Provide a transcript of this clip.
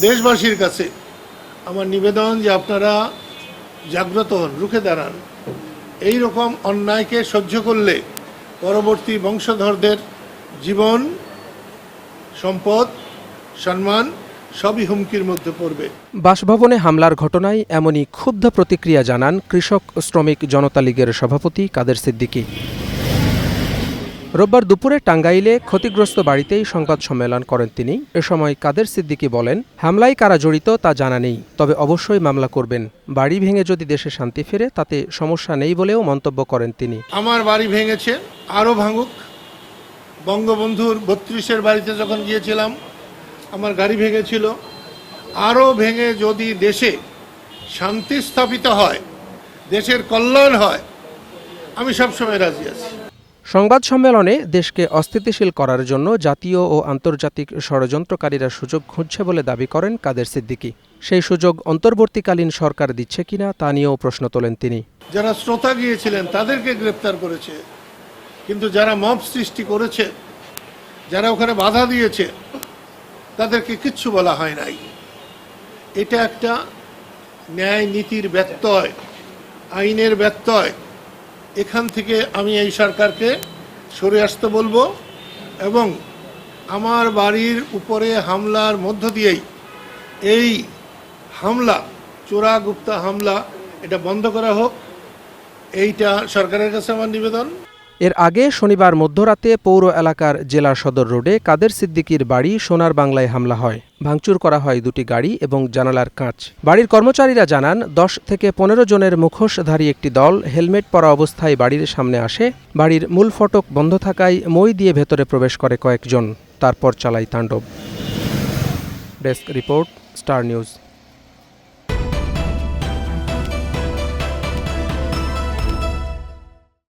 দেশবাসীর কাছে আমার নিবেদন যে আপনারা জাগ্রত হন, রুখে দাঁড়ান। এই রকম অন্যায়কে সহ্য করলে পরবর্তী বংশধরদের জীবন, সম্পদ, সম্মান সবই হুমকির মধ্যে পড়বে। বাসভবনে হামলার ঘটনায় এমনই ক্ষুব্ধ প্রতিক্রিয়া জানান কৃষক শ্রমিক জনতা লীগের সভাপতি কাদের সিদ্দিকী। রোববার দুপুরে টাঙ্গাইলে ক্ষতিগ্রস্ত বাড়িতেই সংবাদ সম্মেলন করেন তিনি। এ সময় কাদের সিদ্দিকী বলেন, হামলায় কারা জড়িত তা জানা নেই, তবে অবশ্যই মামলা করবেন। বাড়ি ভেঙে যদি দেশে শান্তি ফেরে তাতে সমস্যা নেই বলেও মন্তব্য করেন তিনি। আমার বাড়ি ভেঙেছে, আরও ভাঙুক। বঙ্গবন্ধুর 32-এর বাড়িতে যখন গিয়েছিলাম আমার গাড়ি ভেঙেছিল, আরও ভেঙে যদি দেশে শান্তি স্থাপিত হয়, দেশের কল্যাণ হয়, আমি সবসময় রাজি আছি। সংবাদ সম্মেলনে দেশকে অস্থিতিশীল করার জন্য জাতীয় ও আন্তর্জাতিক ষড়যন্ত্রকারীরা সুযোগ খুঁজছে বলে দাবি করেন কাদের সিদ্দিকী। সেই সুযোগ অন্তর্বর্তীকালীন সরকার দিচ্ছে কিনা তা নিয়েও প্রশ্ন তোলেন তিনি। যারা শ্রোতা গিয়েছিলেন তাদেরকে গ্রেপ্তার করেছে, কিন্তু যারা মব সৃষ্টি করেছে, যারা ওখানে বাধা দিয়েছে, তাদেরকে কিচ্ছু বলা হয় নাই। এটা একটা ন্যায় নীতির ব্যত্যয়, আইনের ব্যত্যয়। এখান থেকে আমি এই সরকারকে সরে আসতে বলবো এবং আমার বাড়ির উপরে হামলার মধ্য দিয়েই এই হামলা, চোরাগুপ্তা হামলা, এটা বন্ধ করা হোক। এইটা সরকারের কাছে আমার নিবেদন। এর আগে শনিবার মধ্যরাতে পৌর এলাকার জেলা সদর রোডে কাদের সিদ্দিকীর বাড়ি সোনার বাংলায় হামলা হয়। ভাঙচুর করা হয় দুটি গাড়ি এবং জানালার কাঁচ। বাড়ির কর্মচারীরা জানান, 10 থেকে 15 জনের মুখোশধারী একটি দল হেলমেট পরা অবস্থায় বাড়ির সামনে আসে। বাড়ির মূল ফটক বন্ধ থাকায় মই দিয়ে ভেতরে প্রবেশ করে কয়েকজন, তারপর চালায় তাণ্ডব। Desk report, star news.